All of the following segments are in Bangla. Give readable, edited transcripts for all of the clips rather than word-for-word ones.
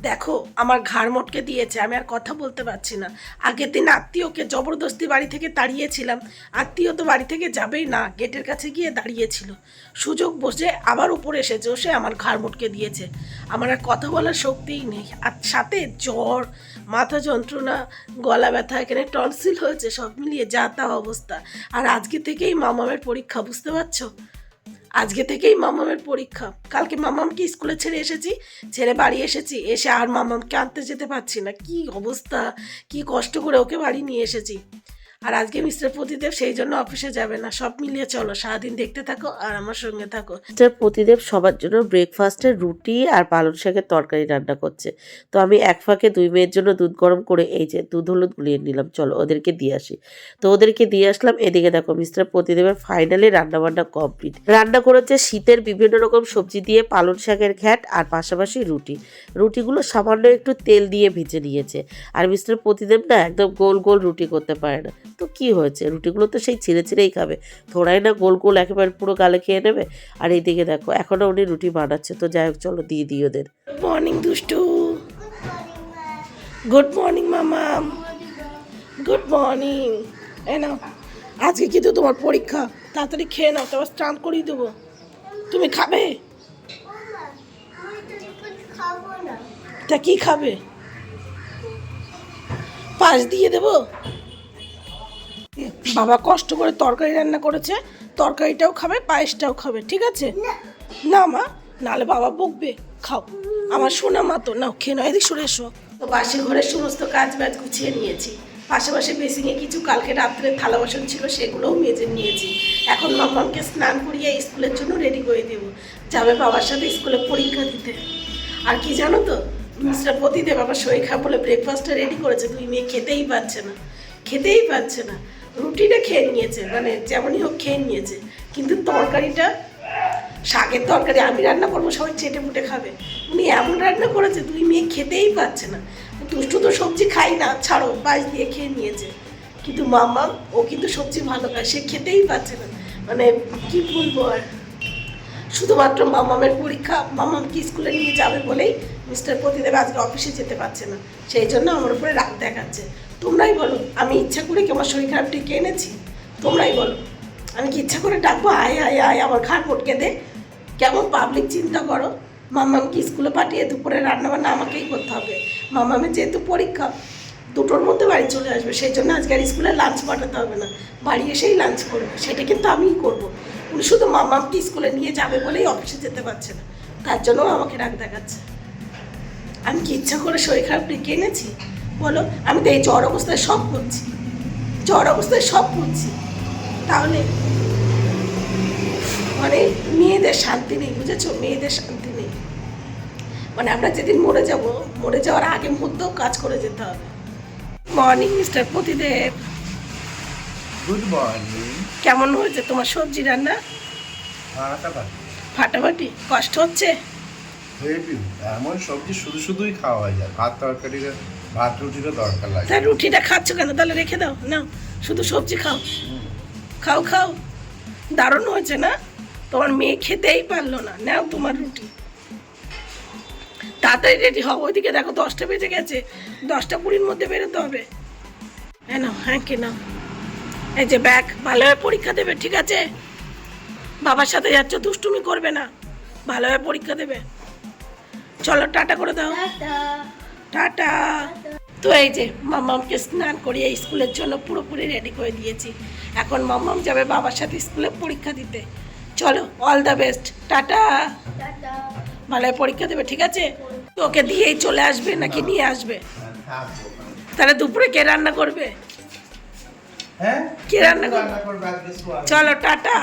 দেখো আমার ঘাড় মটকে দিয়েছে, আমি আর কথা বলতে পারছি না। আগের দিন আত্মীয়কে জবরদস্তি বাড়ি থেকে তাড়িয়েছিলাম, আত্মীয় তো বাড়ি থেকে যাবেই না, গেটের কাছে গিয়ে দাঁড়িয়েছিল। সুযোগ বসে আবার উপরে এসেছে, বসে আমার ঘাড় মটকে দিয়েছে। আমার আর কথা বলার শক্তিই নেই, আর সাথে জ্বর, মাথা যন্ত্রণা, গলা ব্যথা, এখানে টনসিল হয়েছে, সব মিলিয়ে যা তা অবস্থা। আর আজকে থেকেই মামামের পরীক্ষা, বুঝতে পারছো? আজকে থেকেই মামামের পরীক্ষা। কালকে মামামকে স্কুলে ছেড়ে এসেছি, ছেড়ে বাড়ি এসেছি, এসে আর মামামকে আনতে যেতে পারছি না। কি অবস্থা, কি কষ্ট করে ওকে বাড়ি নিয়ে এসেছি। আর আজকে মিস্টার প্রতিদেব সেই জন্য অফিসে যাবে না। সব মিলিয়ে চলো, সারাদিন দেখতে থাকো আর আমার সঙ্গে থাকো। মিস্টার প্রতিদেব সবার জন্য ব্রেকফাস্টে রুটি আর পালং শাকের তরকারি রান্না করছে। তো আমি এক ফাঁকে দুই মেয়ের জন্য দুধ গরম করে এই যে দুধ হলুদ গুলিয়ে নিলাম, চলো ওদেরকে দিয়ে আসি। তো ওদেরকে দিয়ে আসলাম। এদিকে দেখো মিস্টার প্রতিদেবের ফাইনালি রান্নাবান্না কমপ্লিট। রান্না করেছে শীতের বিভিন্ন রকম সবজি দিয়ে পালং শাকের ঘ্যাট আর পাশাপাশি রুটিগুলো সামান্য একটু তেল দিয়ে ভেজে নিয়েছে। আর মিস্টার প্রতিদেব না একদম গোল গোল রুটি করতে পারে না, তো কি হয়েছে, রুটিগুলো তো সেই ছিঁড়ে ছিঁড়েই খাবে, থোড়াই না গোল গোল একেবারে পুরো গালে খেয়ে নেবে। আর এইদিকে দেখো এখনও উনি রুটি বানাচ্ছে। তো যাই হোক চলো দিয়ে দিই ওদের। গুড মর্নিং দুষ্টু, গুড মর্নিং মামাম, গুড মর্নিং। এই নাও, আজকে কিন্তু তোমার পরীক্ষা, তাড়াতাড়ি খেয়ে নাও, তারপর স্নান করিয়ে দেবো। তুমি খাবে? তা কি খাবে? পাশ দিয়ে দেবো? বাবা কষ্ট করে তরকারি রান্না করেছে, তরকারিটাও খাবে, পায়েসটাও খাবে, ঠিক আছে? না মা, নাহলে বাবা বকবে। খাও, আমার সোনা মা তো। নাও খেয়ে নাও, এদিক সরে এসো। তো বাসি ঘরের সমস্ত কাজ বাজ গুছিয়ে নিয়েছি, পাশাপাশি বেসিংয়ে কিছু কালকে রাত্রে থালা বাসন ছিল সেগুলোও মেজে নিয়েছি। এখন মামাকে স্নান করিয়ে স্কুলের জন্য রেডি করে দেবো, যাবে বাবার সাথে স্কুলে পরীক্ষা দিতে। আর কি জানো তো, মিস্টার প্রতিদেব আবার শরীর খারাপ বলে ব্রেকফাস্টটা রেডি করেছে, দুই মেয়ে খেতেই পাচ্ছে না, খেতেই পাচ্ছে না। রুটিটা খেয়ে নিয়েছে, মানে যেমনই হোক খেয়ে নিয়েছে, কিন্তু তরকারিটা, শাকের তরকারি আমি রান্না করবো, সবাই চেটে ফুটে খাবে, উনি এমন রান্না করেছে দুই মেয়ে খেতেই পাচ্ছে না। দুষ্টু তো সবজি খাই না, ছাড়ো, বাস দিয়ে খেয়ে নিয়েছে। কিন্তু মাম্মা, ও কিন্তু সবজি ভালো খায়, সে খেতেই পাচ্ছে না। মানে কি বলবো আর, শুধুমাত্র মামামের পরীক্ষা, মামামকে স্কুলে নিয়ে যাবে বলেই মিস্টার প্রতিদেব আজকে অফিসে যেতে পারছে না, সেই জন্য আমার উপরে রাগ দেখাচ্ছে। তোমরাই বলো, আমি ইচ্ছা করে কি আমার শরীর খারাপ ডেকে এনেছি? তোমরাই বলো, আমি কি ইচ্ছা করে ডাকবো আয় আয় আয় আমার ঘাড় পটকে দে? কেমন পাবলিক চিন্তা করো। মামামকে স্কুলে পাঠিয়ে দুপুরে রান্নাবান্না আমাকেই করতে হবে। মামামের যেহেতু পরীক্ষা, দুটোর মধ্যে বাড়ি চলে আসবে, সেই জন্য আজকে আর স্কুলে লাঞ্চ পাঠাতে হবে না, বাড়ি এসেই লাঞ্চ করবে, সেটা কিন্তু আমিই করবো। উনি শুধু মামামকে স্কুলে নিয়ে যাবে বলেই অফিসে যেতে পারছে না, তার জন্য আমাকে রাগ দেখাচ্ছে। আমি কি ইচ্ছা করে শরীর খারাপ ডেকে এনেছি বলো? আমি তো এই জ্বর অবস্থায় সব করছি, জ্বর অবস্থায় সব করছি, তাহলে মানে মেয়েদের শান্তি নেই, বুঝেছো? মেয়েদের শান্তি নেই, মানে আমরা যেদিন মরে যাব, মরে যাওয়ার আগে মুহূর্তেও কাজ করে যেতে হবে। Morning mister Pratidev. Good morning. কেমন হয়েছে তোমার সবজি রান্না? ফাটাফাটি? কষ্ট হচ্ছে? হেভি, এমন সবজি শুধু শুধুই খাওয়া যায়, ভাত তরকারিটা, ভাত রুটিটা দরকার লাগে। তাই রুটিটা খাচ্ছ কেন? তাহলে রেখে দাও, নাও শুধু সবজি খাও, খাও খাও। দারুণ হয়েছে না? তোমার মেয়ে খেতেই পারলো না, নাও তোমার রুটি। তাড়াতাড়ি রেডি হও, ওইদিকে দেখো 10টা বেজে গেছে, 10টা 20-র মধ্যে বেরোতে হবে। হ্যাঁ নাও, হ্যাঁ কে নাও, এই যে ব্যাগ, ভালোভাবে পরীক্ষা দেবে, ঠিক আছে? বাবার সাথে যাচ্ছ, দুষ্টুমি করবে না, ভালোভাবে পরীক্ষা দেবে। চলো টাটা করে দাও, টাটা। তো এই যে মাম্মামকে স্নান করিয়ে স্কুলের জন্য পুরোপুরি রেডি করে দিয়েছি। এখন মাম্মাম যাবে বাবার সাথে স্কুলে পরীক্ষা দিতে। চলো, অল দ্য বেস্ট, টাটা। ভালোভাবে পরীক্ষা দেবে, ঠিক আছে? তো ওকে দিয়েই চলে আসবে নাকি নিয়ে আসবে? তাহলে দুপুরে কে রান্না করবে? হ্যাঁ, কে রান্না করবে? চলো টাটা।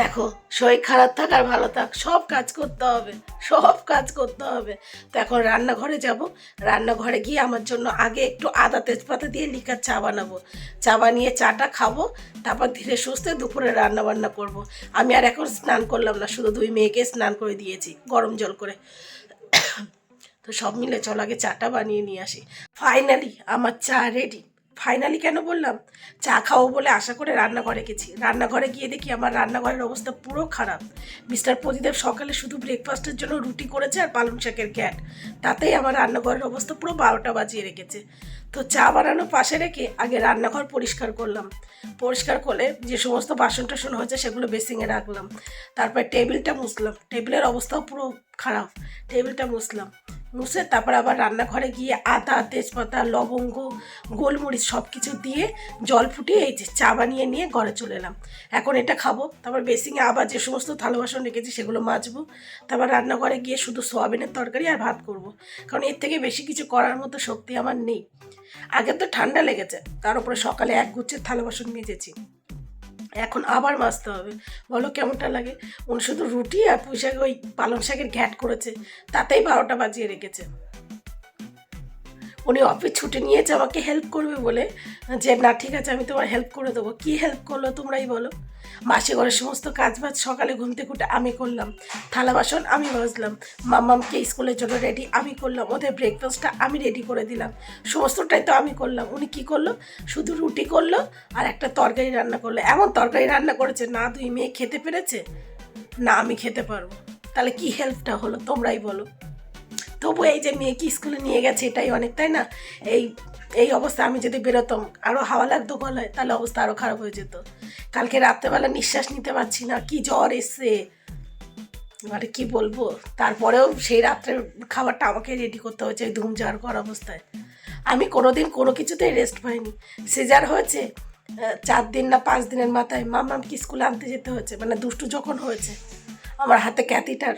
দেখো, শরীর খারাপ থাক আর ভালো থাক, সব কাজ করতে হবে, সব কাজ করতে হবে। তো এখন রান্নাঘরে যাব, রান্নাঘরে গিয়ে আমার জন্য আগে একটু আদা তেজপাতা দিয়ে লিকার চা বানাবো, চা বানিয়ে চাটা খাবো, তারপর ধীরে সুস্থে দুপুরে রান্না বান্না করব। আমি আর এখন স্নান করলাম না, শুধু দুই মেয়েকে স্নান করে দিয়েছি গরম জল করে। তো সব মিলে চল আগে চাটা বানিয়ে নিয়ে আসি। ফাইনালি আমার চা রেডি, ফাইনালি কেন বললাম, চা খাবো বলে আশা করে রান্নাঘরে গেছি। রান্নাঘরে গিয়ে দেখি আমার রান্নাঘরের অবস্থা পুরো খারাপ। মিস্টার প্রদীপ সকালে শুধু ব্রেকফাস্টের জন্য রুটি করেছে আর পালং শাকের ঘ্যাট, তাতেই আমার রান্নাঘরের অবস্থা পুরো 12টা বাজিয়ে রেখেছে। তো চা বানানো পাশে রেখে আগে রান্নাঘর পরিষ্কার করলাম। পরিষ্কার করে যে সমস্ত বাসন টাসন হয়েছে সেগুলো বেসিংয়ে রাখলাম। তারপর টেবিলটা মুছলাম, টেবিলের অবস্থাও পুরো খারাপ। টেবিলটা মুছলাম, মুছে তারপর আবার রান্নাঘরে গিয়ে আদা, তেজপাতা, লবঙ্গ, গোলমরিচ সব কিছু দিয়ে জল ফুটিয়ে এই যে চা বানিয়ে নিয়ে ঘরে চলে এলাম। এখন এটা খাবো, তারপর বেসিংয়ে আবার যে সমস্ত থালা বাসন রেখেছি সেগুলো মাজবো। তারপর রান্নাঘরে গিয়ে শুধু সোয়াবিনের তরকারি আর ভাত করব, কারণ এর থেকে বেশি কিছু করার মতো শক্তি আমার নেই। আগে তো ঠান্ডা লেগেছে, তার উপরে সকালে এক গুচ্ছের থালা বাসন মেজেছি, এখন আবার মাজতে হবে। বলো কেমনটা লাগে? উনি শুধু রুটি আর পুঁই শাক ওই পালং শাকের ঘ্যাট করেছে, তাতেই 12টা বাজিয়ে রেখেছে। উনি অফিস ছুটি নিয়েছে আমাকে হেল্প করবে বলে, যে না ঠিক আছে আমি তোমার হেল্প করে দেবো। কী হেল্প করলো তোমরাই বলো? মাসি ঘরের সমস্ত কাজ বাজ সকালে ঘুম থেকে উঠে আমি করলাম, থালা বাসন আমি মাজলাম, মাম্মামকে স্কুলের জন্য রেডি আমি করলাম, ওদের ব্রেকফাস্টটা আমি রেডি করে দিলাম, সমস্তটাই তো আমি করলাম। উনি কী করলো? শুধু রুটি করলো আর একটা তরকারি রান্না করলো। এমন তরকারি রান্না করেছে না 2 মেয়ে খেতে পেরেছে, না আমি খেতে পারবো। তাহলে কি হেল্পটা হলো তোমরাই বলো? তবু এই যে মেয়েকে স্কুলে নিয়ে গেছে এটাই অনেক, তাই না? এই অবস্থা আমি যদি বেরোতাম, আরও হাওয়া লাগতো গলায়, তাহলে অবস্থা আরও খারাপ হয়ে যেত। কালকে রাত্রেবেলা নিঃশ্বাস নিতে পারছি না, কি জ্বর এসছে, মানে কি বলবো। তারপরেও সেই রাত্রের খাবারটা আমাকে রেডি করতে হয়েছে এই ধুম ঝাড় করা অবস্থায়। আমি কোনোদিন কোনো কিছুতেই রেস্ট পাইনি। সিজার হয়েছে 4 দিন না 5 দিনের মাথায় মাম্মামকে স্কুলে আনতে যেতে হয়েছে, মানে দুষ্টু যখন হয়েছে। আমার হাতে ক্যাথিটার,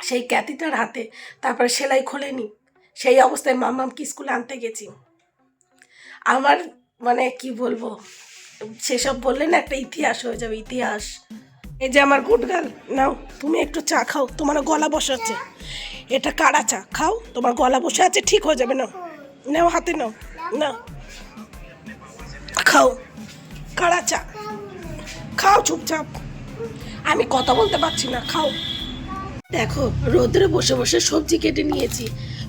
সেই ক্যাথিটার হাতে, তারপরে সেলাই খোলেনি, সেই অবস্থায় মাম্মামকে স্কুলে আনতে গেছি। আমার মানে কি বলবো, সেসব বললে না একটা ইতিহাস হয়ে যাবে, ইতিহাস। এই যে আমার গুড গার্ল, নাও তুমি একটু চা খাও, তোমার গলা বসাচ্ছে। এটা কাড়া চা, খাও, তোমার গলা বসে আছে, ঠিক হয়ে যাবে। নাও নাও, হাতে নাও, না খাও কাড়া চা, খাও চুপচাপ। আমি কথা বলতে পারছি না, খাও। দেখো রোদ্রে বসে বসে সবজি কেটে নিয়েছি,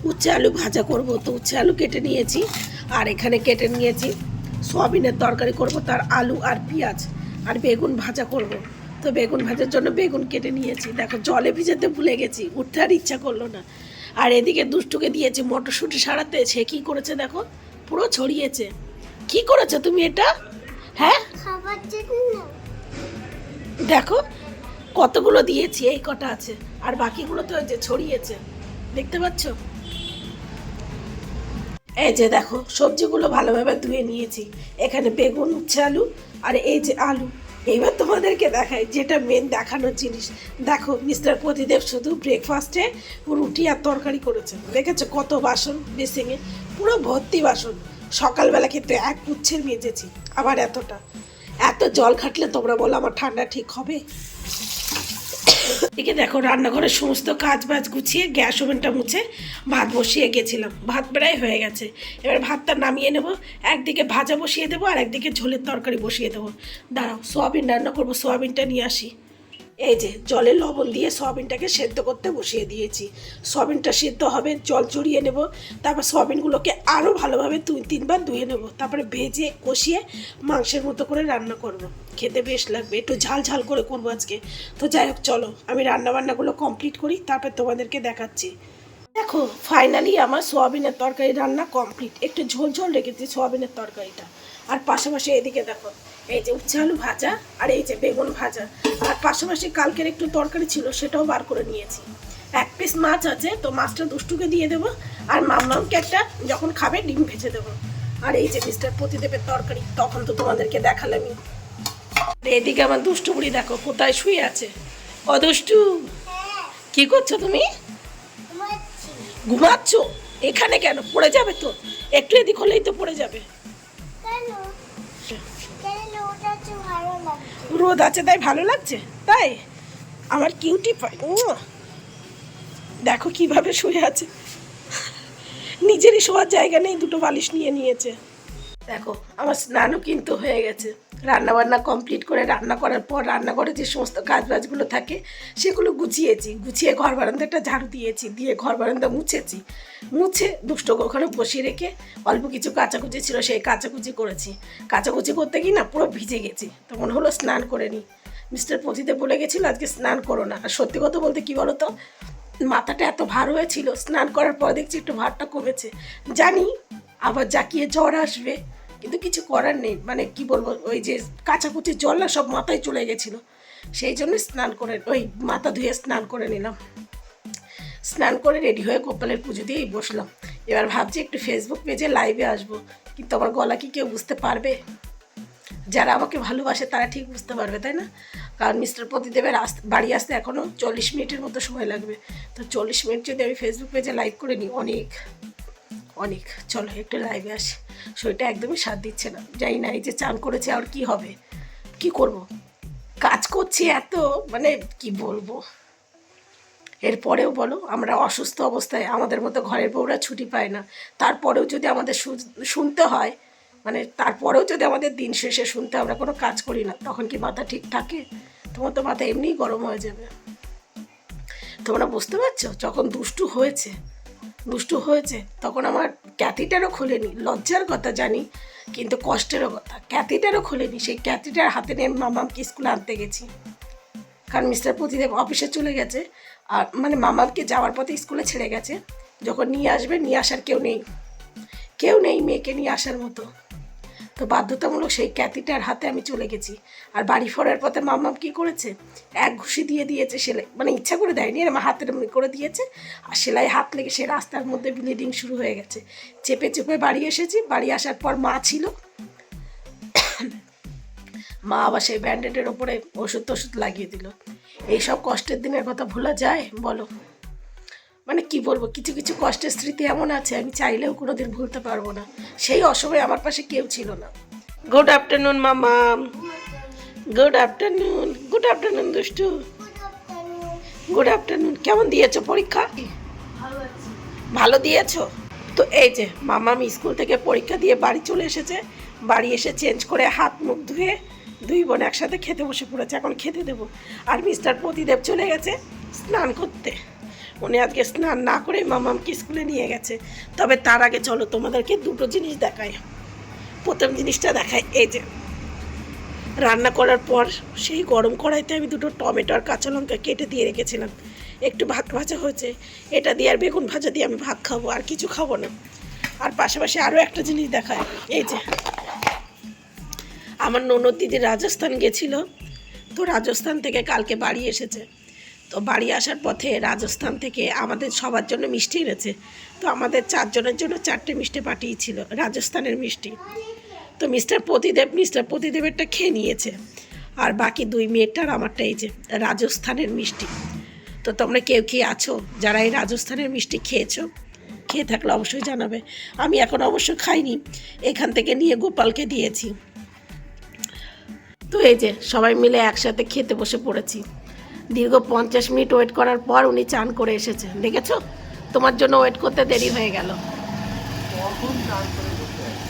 উচ্ছে আলু ভাজা করব, তো উচ্ছে আলু কেটে নিয়েছি। আর এখানে কেটে নিয়েছি সয়াবিনের তরকারি করব, তার আলু আর পেঁয়াজ আর বেগুন ভাজা করব। তো বেগুন ভাজার জন্য বেগুন কেটে নিয়েছি। দেখো জলে ভিজাতে ভুলে গেছি, উঠতে আর ইচ্ছা করলো না। আর এদিকে দুষ্টুকে দিয়েছি মটরশুঁটি সারাতে, সে কী করেছে দেখো, পুরো ছড়িয়েছে। কি করেছো তুমি এটা? হ্যাঁ দেখো কতগুলো দিয়েছি, এই কটা আছে, আর বাকিগুলো তো যে ছড়িয়েছে, দেখতে পাচ্ছ? এই যে দেখো সবজিগুলো ভালোভাবে ধুয়ে নিয়েছি। এখানে বেগুন, উচ্ছে আলু আর এই যে আলু। এইবার তোমাদেরকে দেখাই যেটা মেন দেখানোর জিনিস। দেখো মিস্টার প্রদীপ শুধু ব্রেকফাস্টে রুটি আর তরকারি করেছে, দেখেছো কত বাসন বেসিংয়ে, পুরো ভর্তি বাসন। সকালবেলা কিন্তু এক গুচ্ছের মেজেছি, আবার এত জল খাটলে তোমরা বলো আমার ঠান্ডা ঠিক হবে? এদিকে দেখো রান্নাঘরের সমস্ত কাজ বাজ গুছিয়ে গ্যাস ওভেনটা মুছে ভাত বসিয়ে গেছিলাম। ভাত প্রায় হয়ে গেছে, এবার ভাতটা নামিয়ে নেব। একদিকে ভাজা বসিয়ে দেবো আর একদিকে ঝোলের তরকারি বসিয়ে দেবো। দাঁড়াও সোয়াবিন রান্না করবো, সোয়াবিনটা নিয়ে আসি। এই যে জলে লবণ দিয়ে সোয়াবিনটাকে সেদ্ধ করতে বসিয়ে দিয়েছি। সোয়াবিনটা সেদ্ধ হবে, জল চড়িয়ে নেব, তারপর সোয়াবিনগুলোকে আরও ভালোভাবে 2-3 বার ধুয়ে নেব, তারপরে ভেজে কষিয়ে মাংসের মতো করে রান্না করব। খেতে বেশ লাগবে, একটু ঝাল ঝাল করে করবো আজকে। তো যাই হোক চলো আমি রান্নাবান্নাগুলো কমপ্লিট করি, তারপর তোমাদেরকে দেখাচ্ছি। দেখো ফাইনালি আমার সোয়াবিনের তরকারি রান্না কমপ্লিট। একটু ঝোল ঝোল রেখেছি সোয়াবিনের তরকারিটা, আর পাশাপাশি এদিকে দেখো এই যে উচ্ছে আলু ভাজা আর এই যে বেগুন ভাজা, আর পাশাপাশি কালকের একটু তরকারি ছিল সেটাও বার করে নিয়েছি। 1 পিস মাছ আছে, তো মাছটা দুষ্টুকে দিয়ে দেবো, আর মাম্মামকে একটা যখন খাবে ডিম ভেজে দেবো। আর এই যে মিস্টার প্রদীপের তরকারি, তখন তো তোমাদেরকে দেখালামই। এদিকে আমার দুষ্টু বুড়ি দেখো কোথায় শুয়ে আছে। ও দুষ্টু, কি করছো তুমি? ঘুমাচ্ছ? এখানে কেন? পড়ে যাবে তো, একটু এদিক হলেই তো পড়ে যাবে। রোদ আছে তাই ভালো লাগছে, তাই আমার কিউটি পাই। দেখো কিভাবে শুয়ে আছে, নিজেরই শোয়ার জায়গা নেই, 2টো বালিশ নিয়ে নিয়েছে। দেখো আমার স্নানও কিন্তু হয়ে গেছে, রান্নাবান্না কমপ্লিট করে রান্না করার পর রান্নাঘরে যে সমস্ত কাজবাজগুলো থাকে সেগুলো গুছিয়ে ঘর বারান্দাটা ঝাড়ু দিয়েছি, দিয়ে ঘর বারান্দা মুছে দুষ্টকে ওখানে বসিয়ে রেখে অল্প কিছু কাচাকুচি ছিল সেই কাচাকুচি করেছি। কাচাকুচি করতে গিয়ে না পুরো ভিজে গেছি, তখন হলো স্নান করে নিই। মিস্টার পতিতে বলে গেছিলো আজকে স্নান করো না। আর সত্যি কথা বলতে কী বলো তো, মাথাটা এত ভার হয়েছিল, স্নান করার পর দেখছি একটু ভারটা কমেছে। জানি আবার জাকিয়ে জ্বর আসবে, কিন্তু কিছু করার নেই। মানে কি বলবো, ওই যে কাচাকুচি জল না সব মাথায় চলে গেছিলো, সেই জন্য স্নান করে ওই মাথা ধুয়ে স্নান করে নিলাম। স্নান করে রেডি হয়ে গোপালের পুজো দিয়েই বসলাম। এবার ভাবছি একটু ফেসবুক পেজে লাইভে আসবো, কিন্তু আমার গলা কি কেউ বুঝতে পারবে? যারা আমাকে ভালোবাসে তারা ঠিক বুঝতে পারবে, তাই না? কারণ মিস্টার পতিদেবের বাড়ি আসতে এখনও 40 মিনিটের মতো সময় লাগবে। তো 40 মিনিট যদি আমি ফেসবুক পেজে লাইভ করে নিই, অনেক। চলো একটু লাইভে আসি। শরীরটা একদমই সাথ দিচ্ছে না, জানি না এই যে চান করেছে আর কি হবে, কি করব, কাজ করছি এত, মানে কি বলবো। এরপরেও বলো, আমরা অসুস্থ অবস্থায় আমাদের মতো ঘরের বউরা ছুটি পায় না, তারপরেও যদি আমাদের শুনতে হয়, মানে তারপরেও যদি আমাদের দিন শেষে শুনতে আমরা কোনো কাজ করি না, তখন কি মাথা ঠিক থাকে? তোমার তো মাথা এমনিই গরম হয়ে যাবে। তোমরা বুঝতে পারছো, যখন দুষ্টু হয়েছে তখন আমার ক্যাথিটারও খোলেনি। লজ্জার কথা জানি, কিন্তু কষ্টেরও কথা, ক্যাথিটারও খোলেনি। সেই ক্যাথিটার হাতে নিয়ে মামামকে স্কুলে আনতে গেছি, কারণ মিস্টার পতিদেব অফিসে চলে গেছে। আর মানে মামামকে যাওয়ার পথে স্কুলে ছেড়ে গেছে, যখন নিয়ে আসবে, নিয়ে আসার কেউ নেই মেয়েকে নিয়ে আসার মতো। তো বাধ্যতামূলক সেই ক্যাথিটার হাতে আমি চলে গেছি। আর বাড়ি ফেরার পথে মামাম কী করেছে, এক ঘুষি দিয়ে দিয়েছে সেলাই, মানে ইচ্ছা করে দেয়নি, আমার হাতের করে দিয়েছে। আর সেলাই হাত লেগে সে রাস্তার মধ্যে ব্লিডিং শুরু হয়ে গেছে। চেপে বাড়ি এসেছি। বাড়ি আসার পর মা ছিল, মা আবার সেই ব্যান্ডেডের ওপরে ওষুধ লাগিয়ে দিল। এইসব কষ্টের দিনের কথা ভোলা যায় বলো? মানে কি বলবো, কিছু কষ্টের স্মৃতি এমন আছে আমি চাইলেও কোনোদিন ভুলতে পারবো না। সেই অসময়ে আমার পাশে কেউ ছিল না। গুড আফটারনুন মামাম, গুড আফটারনুন দুষ্টু, গুড আফটারনুন। কেমন দিয়েছো পরীক্ষা? ভালো দিয়েছো তো? এই যে মামাম স্কুল থেকে পরীক্ষা দিয়ে বাড়ি চলে এসেছে। বাড়ি এসে চেঞ্জ করে হাত মুখ ধুয়ে দুই বোন একসাথে খেতে বসে পড়েছে। এখন খেতে দেবো। আর মিস্টার পতিদেব চলে গেছে স্নান করতে। উনি আজকে স্নান না করে মামামকে স্কুলে নিয়ে গেছে। তবে তার আগে চলো তোমাদেরকে দুটো জিনিস দেখাই। প্রথম জিনিসটা দেখাই, এই যে রান্না করার পর সেই গরম কড়াইতে আমি দুটো টমেটো আর কাঁচা লঙ্কা কেটে দিয়ে রেখেছিলাম। একটু ভাত ভাজা হয়েছে, এটা দিয়ে আর বেগুন ভাজা দিয়ে আমি ভাত খাবো, আর কিছু খাবো না। আর পাশাপাশি আরও একটা জিনিস দেখায়, এই যে আমার ননদ দিদি রাজস্থান গেছিল, তো রাজস্থান থেকে কালকে বাড়ি এসেছে। তো বাড়ি আসার পথে রাজস্থান থেকে আমাদের সবার জন্য মিষ্টি এনেছে। তো আমাদের 4 জনের জন্য 4টে মিষ্টি পাঠিয়েছিল, রাজস্থানের মিষ্টি। তো মিস্টার পতিদেবেরটা খেয়ে নিয়েছে, আর বাকি 2 মেয়েটার আমারটা এই যে রাজস্থানের মিষ্টি। তো তোমরা কেউ কি আছো যারা এই রাজস্থানের মিষ্টি খেয়েছো? খেয়ে থাকলে অবশ্যই জানাবে। আমি এখন অবশ্য খাইনি, এখান থেকে নিয়ে গোপালকে দিয়েছি। তো এই যে সবাই মিলে একসাথে খেতে বসে পড়েছি। দীর্ঘ 50 মিনিট ওয়েট করার পর উনি চান করে এসেছে। দেখেছো, তোমার জন্য ওয়েট করতে দেরি হয়ে গেল।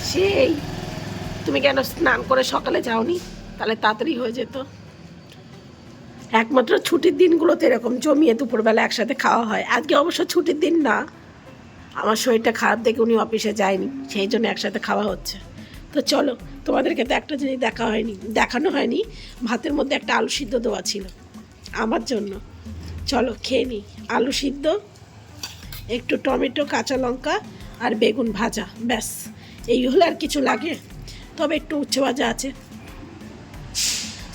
সেই তুমি কেন স্নান করে সকালে যাওনি? তাহলে তাড়াতাড়ি হয়ে যেত। একমাত্র ছুটির দিনগুলোতে এরকম জমিয়ে দুপুরবেলা একসাথে খাওয়া হয়। আজকে অবশ্য ছুটির দিন না, আমার শরীরটা খারাপ দেখে উনি অফিসে যায়নি, সেই জন্য একসাথে খাওয়া হচ্ছে। তো চলো, তোমাদেরকে তো একটা জিনিস দেখানো হয়নি, ভাতের মধ্যে একটা আলু সিদ্ধ দেওয়া ছিল আমার জন্য। চলো খেয়ে নিই। আলু সিদ্ধ, একটু টমেটো, কাঁচা লঙ্কা আর বেগুন ভাজা, ব্যাস। এই হলে আর কিছু লাগে? তবে একটু উচ্ছে ভাজা আছে।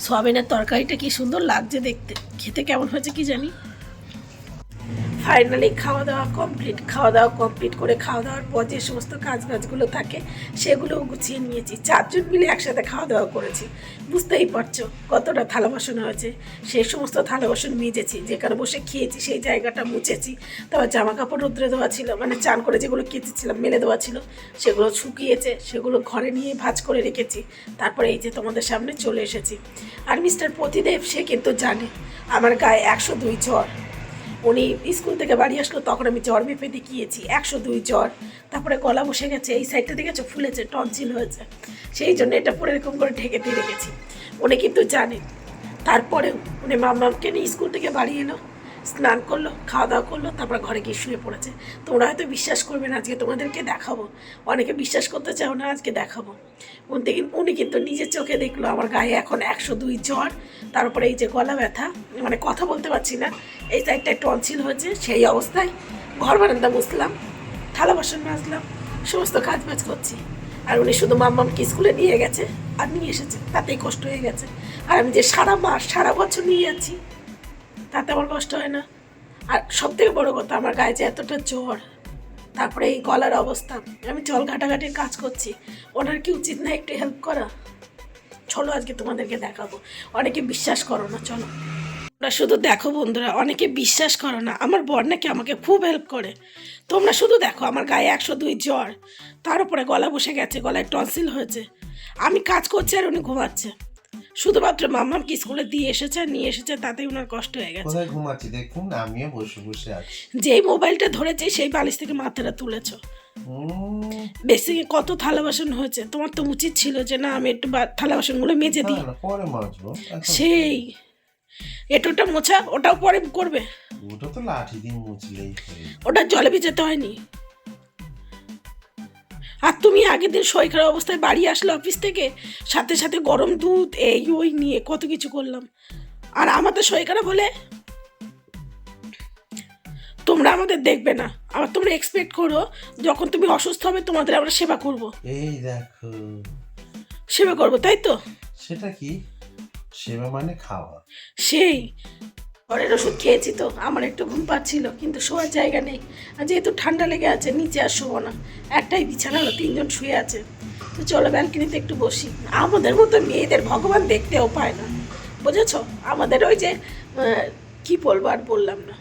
সয়াবিনের তরকারিটা কি সুন্দর লাগছে দেখতে, খেতে কেমন হয়েছে কি জানি। ফাইনালি খাওয়া দাওয়া কমপ্লিট করে খাওয়া দাওয়ার পর যে সমস্ত কাজগুলো থাকে সেগুলোও গুছিয়ে নিয়েছি। 4 জন মিলে একসাথে খাওয়া দাওয়া করেছি। বুঝতেই পারছো কতটা থালা বাসন হয়েছে। সেই সমস্ত থালা বাসন মেজেছি, যেখানে বসে খেয়েছি সেই জায়গাটা মুছেছি। তারপর জামা কাপড় রোদ্রে দেওয়া ছিল, মানে চান করে যেগুলো কেচেছিলাম মেলে দেওয়া ছিল, সেগুলো শুকিয়েছে, সেগুলো ঘরে নিয়ে ভাঁজ করে রেখেছি। তারপরে এই যে তোমাদের সামনে চলে এসেছি। আর মিস্টার পতিদেব সে কিন্তু জানে আমার গায়ে 102 জ্বর। উনি স্কুল থেকে বাড়ি আসলো তখন আমি জ্বর মেপে দেখিয়েছি 102 জ্বর। তারপরে গলা বসে গেছে, এই সাইডটা দেখেছো ফুলেছে, টনসিল হয়েছে, সেই জন্য এটা পরে এরকম করে ঢেকে দিয়ে রেখেছি। উনি কিন্তু জানেন। তারপরেও উনি মাম্মামকে নিয়ে স্কুল থেকে বাড়ি এলো, স্নান করলো, খাওয়া দাওয়া করলো, তারপর ঘরে গিয়ে শুয়ে পড়েছে। তোমরা হয়তো বিশ্বাস করবে না, আজকে তোমাদেরকে দেখাবো। অনেকে বিশ্বাস করতে চাও না, আজকে দেখাবো। উনি কিন্তু নিজের চোখে দেখলো আমার গায়ে এখন 102 জ্বর। তারপরে এই যে গলা ব্যথা, মানে কথা বলতে পারছি না, এই সাইডটায় টনসিল হয়েছে। সেই অবস্থায় ঘর বারান্দা মুছলাম, থালা বাসন মাজলাম, সমস্ত কাজ বাজ করছি। আর উনি শুধু মাম্মামকে স্কুলে নিয়ে গেছে আর নিয়ে এসেছে, তাতেই কষ্ট হয়ে গেছে। আর আমি যে সারা মাস সারা বছর নিয়ে যাচ্ছি, তাতে আমার কষ্ট হয় না। আর সব থেকে বড়ো কথা, আমার গায়ে যে এতটা জ্বর, তারপরে এই গলার অবস্থা, আমি জল ঘাটাঘাটির কাজ করছি, ওনার কি উচিত না একটু হেল্প করা? চলো আজকে তোমাদেরকে দেখাবো। অনেকে বিশ্বাস করো না, চলো তোমরা শুধু দেখো বন্ধুরা, অনেকে বিশ্বাস করো না আমার বর নাকি আমাকে খুব হেল্প করে। তোমরা শুধু দেখো, আমার গায়ে 102 জ্বর, তার উপরে গলা বসে গেছে, গলায় টনসিল হয়েছে, আমি কাজ করছি আর উনি ঘুমাচ্ছে। শুধুমাত্র মাম্মামকে স্কুলে দিয়ে এসেছে আর নিয়ে এসেছে, তাতেই ওনার কষ্ট হয়ে গেছে। কোথায় ঘুমাচ্ছি দেখুন, আমিও বসে বসে আছি। যেই মোবাইলটা ধরেছে সেই বালিশ থেকে মাথাটা তুলেছো। বেশি কত থালা বাসন হয়েছে, তোমার তো উচিত ছিল যে না আমি একটু থালা বাসনগুলো মেজে দিই। পরে মাজবো। সেই এটোটা মোছা, ওটাও পরে করবে। ওটা তো লাঠি দিয়ে মুছলেই হয়। ওটা জলে ভিজাতে হয়নি। আর তুমি আগের দিন শরীর খারাপ অবস্থায় বাড়ি আসলে অফিস থেকে, সাথে সাথে গরম দুধ এই ওই নিয়ে কত কিছু করলাম। আর আমাদের শরীর খারাপ হলে তোমরা আমাদের দেখবে না, আবার তোমরা এক্সপেক্ট করো যখন তুমি অসুস্থ হবে তোমাদের আমরা সেবা করব। এই দেখো, সেবা করবো, তাই তো? সেটা কি সেবা মানে খাওয়া? সেই ঘরের ওষুধ খেয়েছি তো আমার একটু ঘুম পাচ্ছিল, কিন্তু শোয়ার জায়গা নেই। আর যেহেতু ঠান্ডা লেগে আছে, নিচে আর শোবো না, একটাই বিছানা হলো, 3 জন শুয়ে আছে। তো চলো ব্যালকনিতে একটু বসি। আমাদের মতো মেয়েদের ভগবান দেখতেও পায় না, বুঝেছো? আমাদের ওই যে কি বলবো, আর বললাম না,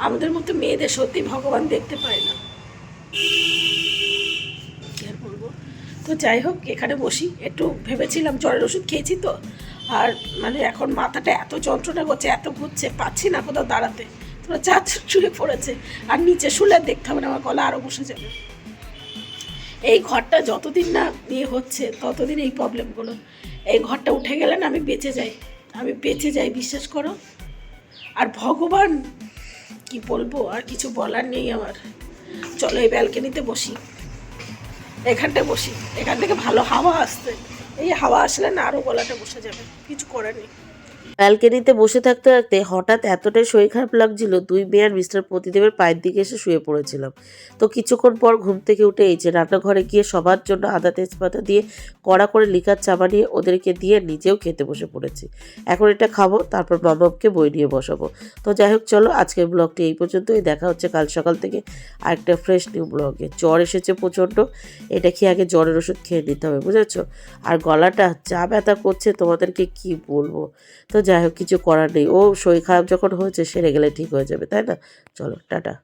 আমাদের মতো মেয়েদের সত্যি ভগবান দেখতে পায় না, কি আর বলবো। তো যাই হোক, এখানে বসি, একটু ভেবেছিলাম জ্বরের ওষুধ খেয়েছি তো, আর মানে এখন মাথাটা এত যন্ত্রণা করছে, এত ঘুরছে, পাচ্ছি না কোথাও দাঁড়াতে। তোরা যা শুয়ে পড়েছে, আর নিচে শুলে দেখতে হবে না, আমার গলা আরও বসে যাবে। এই ঘরটা যতদিন না বিয়ে হচ্ছে ততদিন এই প্রবলেমগুলো। এই ঘরটা উঠে গেলে না আমি বেঁচে যাই, আমি বেঁচে যাই, বিশ্বাস করো। আর ভগবান কি বলবো, আর কিছু বলার নেই আমার। চলো এই ব্যালকনিতে বসি, এখানটায় বসি, এখান থেকে ভালো হাওয়া আসছে। এই হাওয়া আসলে না আরও গলাটা বসে যাবে, কিছু করার নেই। ব্যালকনিতে বসে থাকতে থাকতে হঠাৎ এতটাই শরীর খারাপ লাগছিল, 2 মেয়ে আর মিস্টার প্রতিদেবের পায়ের দিকে এসে শুয়ে পড়েছিলাম। তো কিছুক্ষণ পর ঘুম থেকে উঠে এই যে রান্নাঘরে গিয়ে সবার জন্য আদা তেজপাতা দিয়ে কড়া করে লিকার চা বানিয়ে ওদেরকে দিয়ে নিজেও খেতে বসে পড়েছি। এখন এটা খাবো, তারপর মামাকে বই নিয়ে বসাবো। তো যাই হোক, চলো আজকের ব্লগটি এই পর্যন্তই। দেখা হচ্ছে কাল সকাল থেকে আরেকটা ফ্রেশ নিউ ব্লগে। জ্বর এসেছে প্রচণ্ড, এটা খেয়ে আগে জ্বরের ওষুধ খেয়ে নিতে হবে, বুঝেছো? আর গলাটা যা ব্যথা করছে তোমাদেরকে কি বলবো। তো যাই হোক, কিছু করার নেই, ও শরীর খারাপ যখন হয়েছে সেরে গেলে ঠিক হয়ে যাবে, তাই না? চলো টাটা।